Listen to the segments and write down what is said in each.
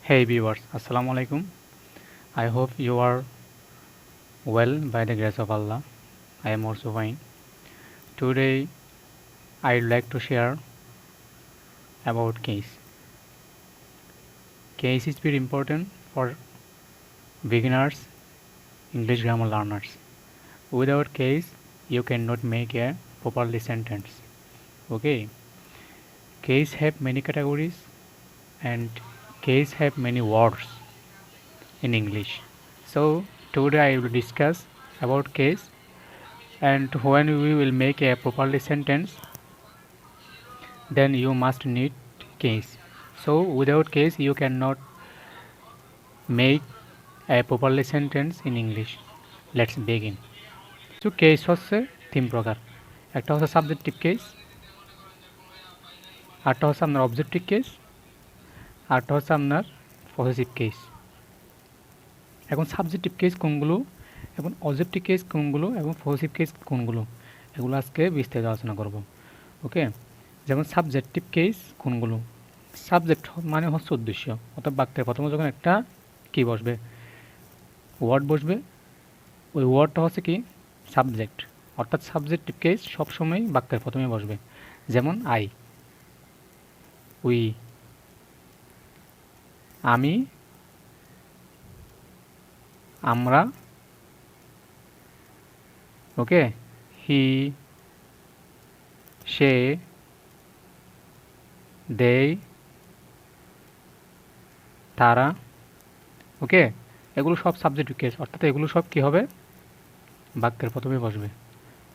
Hey viewers, Assalamu alaikum. I hope you are well by the grace of Allah. I am also fine. Today I'd like to share about case. Case is very important for beginners, English grammar learners. Without case, you cannot make a properly sentence. Okay. Case have many categories and case have many words in English. So today I will discuss about case and when we will make a properly sentence then you must need case. So without case you cannot make a properly sentence in English. Let's begin. So case হচ্ছে তিন প্রকার। একটা হচ্ছে subjective case, আরটা হচ্ছে আপনার objective case, আরটা হচ্ছে আপনার পসেসিভ কেস। এখন সাবজেক্টিভ কেস কোনগুলো, এবং অবজেক্টিভ কেস কোনগুলো, এবং পসেসিভ কেস কোনগুলো, এগুলো আজকে বিস্তারিত আলোচনা করব। ওকে, যেমন সাবজেক্টিভ কেস কোনগুলো? সাবজেক্ট মানে হচ্ছে উদ্দেশ্য, অর্থাৎ বাক্যের প্রথমে যখন একটা কি বসবে, ওয়ার্ড বসবে, ওই ওয়ার্ডটা হচ্ছে কি সাবজেক্ট। অর্থাৎ সাবজেক্টিভ কেস সবসময় বাক্যের প্রথমে বসবে। যেমন আই, উই, আমি, আমরা, ওকে, হি, সে, দেই, তারা। ওকে, এগুলো সব সাবজেক্টিভ কেস, অর্থাৎ এগুলো সব কি হবে, বাক্যের প্রথমে বসবে,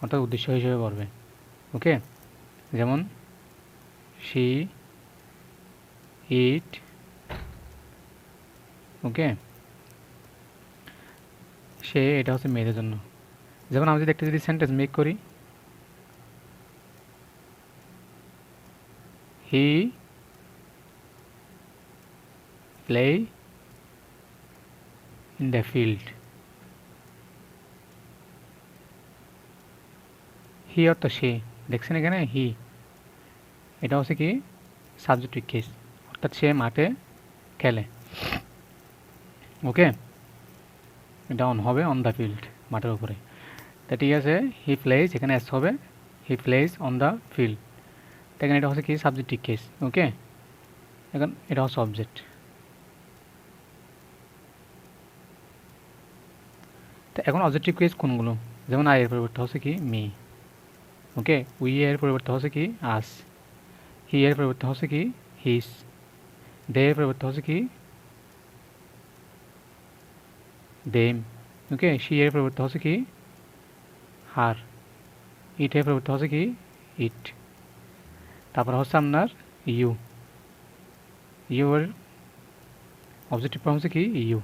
অর্থাৎ উদ্দেশ্য হিসেবে বসবে। ওকে, যেমন শি, ইট, ওকে, সে, এটা হচ্ছে মেয়েদের জন্য। যেমন আমি যদি একটা সেন্টেন্স মেক করি, he play in the field. He অর্থ সে, দেখছেন এখানে হি, এটা হচ্ছে কি সাবজেক্টিভ কেস, অর্থাৎ সে মাঠে খেলে। ওকে, এটা অন হবে অন দ্য ফিল্ড, মাঠের উপরে। তা ঠিক আছে, হি প্লেজ, এখানে এস হবে, he plays on the field. এখানে এটা হচ্ছে কি সাবজেক্টিভ কেস। ওকে, এখন এটা হচ্ছে অবজেক্ট। তো এখন অবজেক্টিভ কেস কোনগুলো? যেমন আই এর পরিবর্তে হচ্ছে কি মি। ওকে, উই এর পরিবর্তে হচ্ছে কি আস, হি এর পরিবর্তে হচ্ছে কি হিস, দে এর পরিবর্তে হচ্ছে কি দেম। ওকে, শি এর পরিবর্তে হচ্ছে কি হার, ইট এর পরিবর্তে হচ্ছে কি ইট। তারপর হচ্ছে আপনার ইউ, ইউ এর অবজেক্টিভ ফর্ম হচ্ছে কি ইউ।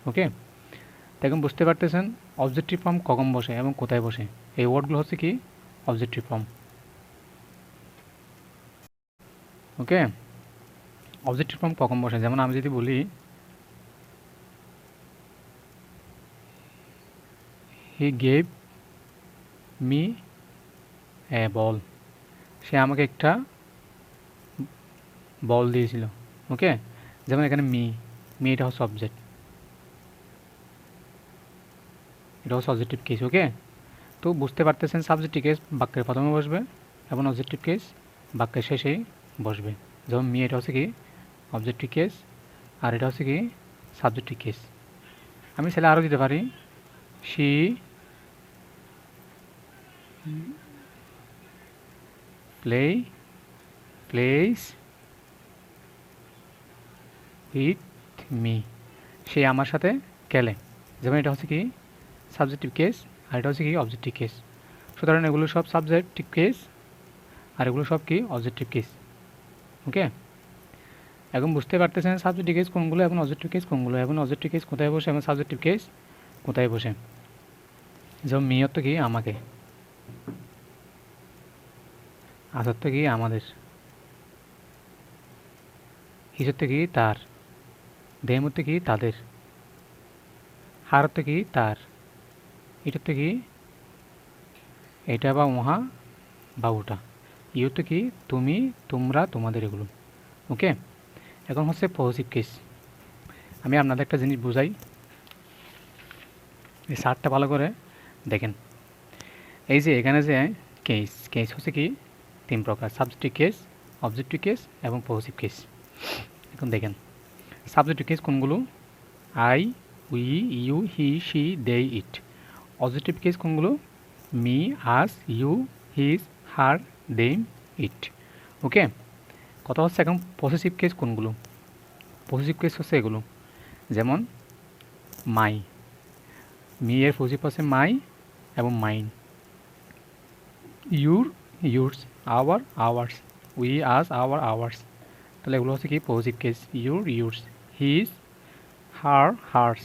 ওকে, এখন বুঝতে পারতেছেন অবজেক্টিভ ফর্ম কখন বসে এবং কোথায় বসে। এই ওয়ার্ডগুলো হচ্ছে কি অবজেক্টিভ ফর্ম। ওকে, অবজেক্টিভ ফর্ম কখন বসে? যেমন আমি যদি বলি হি গেভ মি এ বল, সে আমাকে একটা বল দিয়েছিল। ওকে, যেমন এখানে মি, মি এটা হচ্ছে অবজেক্ট, এটা হচ্ছে অবজেক্টিভ কেস। ওকে, তো বুঝতে পারতেছেন সাবজেক্টিভ কেস বাক্যের প্রথমে বসবে এবং অবজেক্টিভ কেস বাক্যের শেষেই বসবে। যেমন মি এটা হচ্ছে কি অবজেক্টিভ কেস, আর এটা হচ্ছে কি সাবজেক্টিভ কেস। আমি ছেলে আরও দিতে পারি, শি প্লেস উইথ মি, সে আমার সাথে খেলে। যেমন এটা হচ্ছে কি সাবজেক্টিভ কেস, আর এটা হচ্ছে কি অবজেক্টিভ কেস। সুতরাং এগুলো সব সাবজেক্টিভ কেস আর এগুলো সব কি অবজেক্টিভ কেস। ওকে, এখন বুঝতে পারতেছেন সাবজেক্টিভ কেস কোনগুলো এবং অবজেক্টিভ কেস কোনগুলো, এবং অবজেক্টিভ কেস কোথায় বসে এবং সাবজেক্টিভ কেস কোথায় বসে। যেমন মি অর্থ কি আমাকে, আস অর্থ কি আমাদের, হিস অর্থ কি তার, দেম অর্থ কি তাদের, হার অর্থ কি তার, এটা অর্থ কি এটা বা উহা বা ওটা, ই অর্থ কি তুমি, তোমরা, তোমাদের, এগুলো। ওকে, এখন হচ্ছে পজিটিভ কেস। আমি আপনাদের একটা জিনিস বুঝাই, এই সারটা ভালো করে দেখেন। এই যে এখানে যে কেস, কেস হচ্ছে কি 3 প্রকার: সাবজেক্টিভ কেস, অবজেক্টিভ কেস এবং পজিটিভ কেস। এখন দেখেন সাবজেক্টিভ কেস কোনগুলো: I, we, you, he, she, they, it. Objective case কোনগুলো: me, us, you, his, her, them, it. Okay, কথা হচ্ছে এখন পসেসিভ কেস কোনগুলো? পসেসিভ কেস হচ্ছে এগুলো, যেমন মাই, মি এর পসেসিভ হচ্ছে মাই এবং mine. Your, yours, our, ours, we, us, our, ours. তাহলে এগুলো হচ্ছে কি positive case: your, yours, his, her, hers,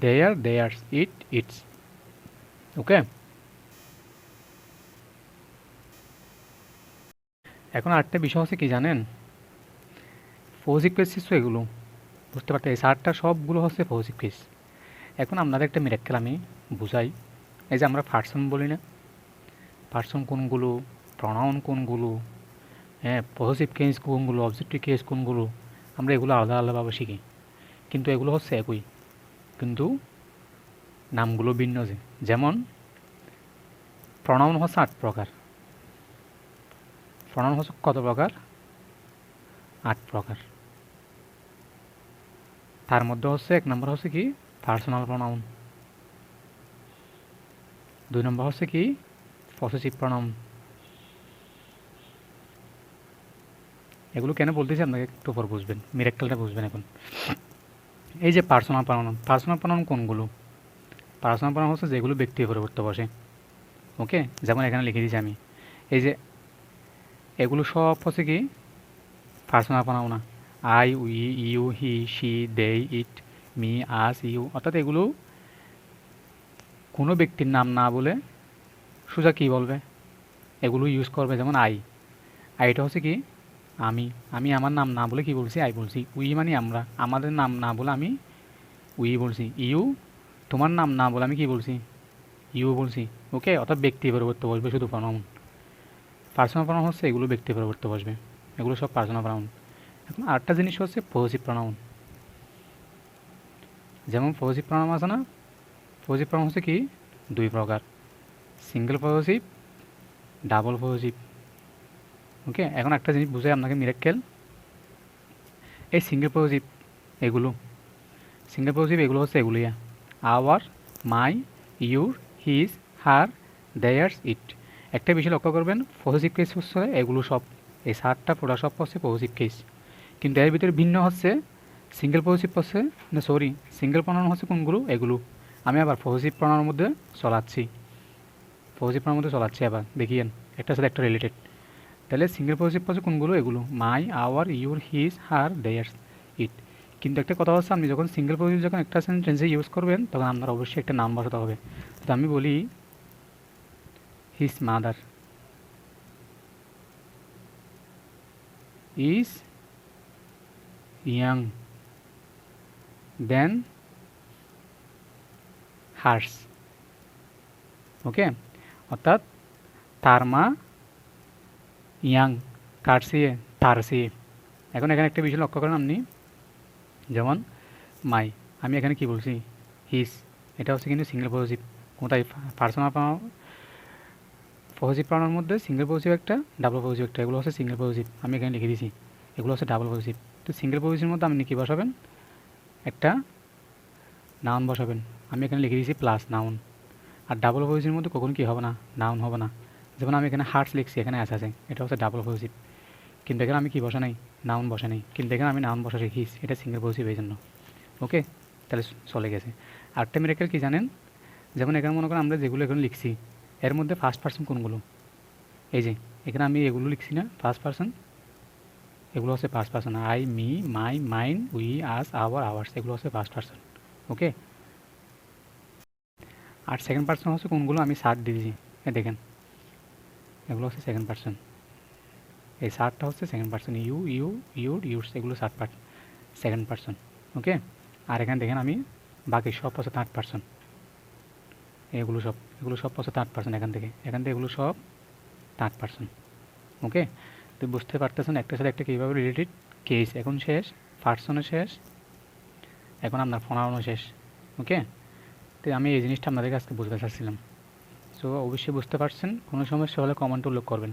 their, theirs, it, its. Okay, এখন আরেকটা বিষয় হচ্ছে কি জানেন, পজিটিভ কেস তো এগুলো বুঝতে পারতে, এই সারটা সবগুলো হচ্ছে পজিটিভ কেস। এখন আপনাদের একটা মিরাক্কেল আমি বুঝাই। এই যে আমরা পার্সন বলি না, পার্সন কোনগুলো, প্রনাউন কোনগুলো, হ্যাঁ, পজিটিভ কেস কোনগুলো, অবজেক্টিভ কেস কোনগুলো, আমরা এগুলো আলাদা আলাদাভাবে শিখি, কিন্তু এগুলো হচ্ছে একই, কিন্তু নামগুলো ভিন্ন। যে যেমন প্রনাউন হচ্ছে 8 প্রকার। প্রনাউন হচ্ছে কত প্রকার? 8 প্রকার। তার মধ্যে হচ্ছে 1 নম্বর হচ্ছে কি পার্সোনাল প্রনাউন, 2 নম্বর হচ্ছে কি পসেসিভ প্রনাউন। এগুলো কেন বলতেছি আপনাকে একটু পর বুঝবেন, মিরাক্কেলটা বুঝবেন এখন। এই যে পার্সোনাল প্রনাউন, পার্সোনাল প্রনাউন কোনগুলো? পার্সোনাল প্রনাউন হচ্ছে যেগুলো ব্যক্তির পরিবর্তে বসে। ওকে, যেমন এখানে লিখে দিয়েছি আমি, এই যে এগুলো সব হচ্ছে কি পার্সোনাল প্রনাউন না। I, we, you, he, she, they, it, me, us, you, অর্থাৎ এগুলো কোনো ব্যক্তির নাম না বলে সোজা কী বলবে, এগুলো ইউজ করবে। যেমন আই, আইটা হচ্ছে কি আমি, আমি আমার নাম না বলে কি বলছি? আই বলছি। উই মানে আমরা, আমাদের নাম না বলে আমি উই বলছি। ইউ, তোমার নাম না বলে আমি কি বলছি? ইউ বলছি। ওকে, অর্থাৎ ব্যক্তি পরিবর্তে বসবে শুধু প্রনাউন। পার্সোনাল প্রনাউন হচ্ছে এগুলো ব্যক্তি পরিবর্তে বসবে, এগুলো সব পার্সোনাল প্রনাউন। এখন আরেকটা জিনিস হচ্ছে পজিটিভ প্রনাউন। যেমন পজিটিভ প্রনাউন আছে না, পজিটিভ প্রনাউন হচ্ছে কি 2 প্রকার: single positive, double positive. Okay, এখন একটা জিনিস বুঝাই আপনাকে মিরাক্কেল। এই সিঙ্গেল পজিটিভ এগুলো, সিঙ্গেল পজিটিভ এগুলো হচ্ছে এগুলিয়া: our, my, your, his, her, theirs, it. একটা বিষয় লক্ষ্য করবেন, পজিটিভ কেস হচ্ছে এগুলো সব, এই 7টা পুরো সব হচ্ছে পজিটিভ কেস, কিন্তু এর ভিতরে ভিন্ন হচ্ছে সিঙ্গেল পজিটিভ হচ্ছে না, সরি, সিঙ্গেল প্রনাউন হচ্ছে কোনগুলো? এগুলো। আমি আবার পজিটিভ প্রনাউনের মধ্যে চলাচ্ছি, পজিটিভ প্রনাউনের মধ্যে চলাচ্ছি, আবার দেখিয়েন একটার সাথে একটা রিলেটেড। তাহলে সিঙ্গেল পজিটিভ হচ্ছে কোনগুলো? এগুলো: my, our, your, his, her, theirs, it. কিন্তু একটা কথা হচ্ছে, আপনি যখন সিঙ্গেল পজিটিভ যখন একটা সেন্টেন্সে ইউজ করবেন, তখন আপনার অবশ্যই একটা নাম বসাতে হবে। তো আমি বলি his mother is young then hers. Okay, অর্থাৎ তার মা ইয়াং, কার চেয়ে? তার চেয়ে। এখন এখানে একটা বিষয় লক্ষ্য করেন আপনি, যেমন মাই, আমি এখানে কি বলছি? হিজ। এটা হচ্ছে কিন্তু সিঙ্গেল পজিটিভ। কোথায়? পার্সোনাল পজিটিভ প্রনাউনের মধ্যে সিঙ্গেল পজিটিভ একটা, ডাবল পজিটিভ একটা। এগুলো হচ্ছে সিঙ্গেল পজিটিভ, আমি এখানে লিখে দিয়েছি। এগুলো হচ্ছে ডাবল পজিটিভ। তো সিঙ্গেল পজিটিভের মধ্যে আপনি কী বসাবেন? একটা নাউন বসাবেন, আমি এখানে লিখে দিয়েছি প্লাস নাউন। আর ডাবল পজিটিভের মধ্যে কখন কী হবে না? নাউন হবে না। যেমন আমি এখানে হার্টস লিখছি, এখানে আছে, এটা হচ্ছে ডাবল পজিটিভ, কিন্তু এখানে আমি কি বসা নেই? নাউন বসা নেই, কিন্তু এখানে আমি নাউন বসাছি হিস, এটা সিঙ্গেল পজিটিভ এই জন্য। ওকে, তাহলে চলে গেছে। আরেকটা মিরাকেল কি জানেন? যেমন এখানে মনে করেন আমরা যেগুলো এখানে লিখছি, এর মধ্যে ফার্স্ট পার্সন কোনগুলো? এই যে এখানে আমি এগুলো লিখছি না ফার্স্ট পার্সন, এগুলো হচ্ছে first person: I, me, my, mine, we, us, our, ours, এগুলো হচ্ছে ফার্স্ট পার্সন। ওকে, আর সেকেন্ড পার্সন হচ্ছে কোনগুলো? আমি সার্ট দিয়েছি, দেখেন এগুলো হচ্ছে সেকেন্ড পার্সন। এই সার্টটা হচ্ছে second person: you, you, your, yours, এগুলো সার্ট পার্ট, সেকেন্ড পার্সন। ওকে, আর এখানে দেখেন আমি বাকি সব হচ্ছে থার্ড পার্সন। এগুলো সব হচ্ছে থার্ড পার্সন। এখান থেকে এগুলো সব থার্ড পার্সন। ওকে, তো বুঝতে পারতেছেন একটার সাথে একটা কীভাবে রিলেটেড কেস। এখন শেষ, পার্সনের শেষ, এখন আপনার প্রোনাউনও শেষ। ওকে, তো আমি এই জিনিসটা আপনাদের কাছে বুঝতে চাচ্ছিলাম। সো অবশ্যই বুঝতে পারছেন। কোনো সমস্যা হলে কমেন্টে উল্লেখ করবেন।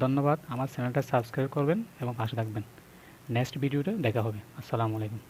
ধন্যবাদ। আমার চ্যানেলটা সাবস্ক্রাইব করবেন এবং পাশে থাকবেন। নেক্সট ভিডিওতে দেখা হবে। আসসালামু আলাইকুম।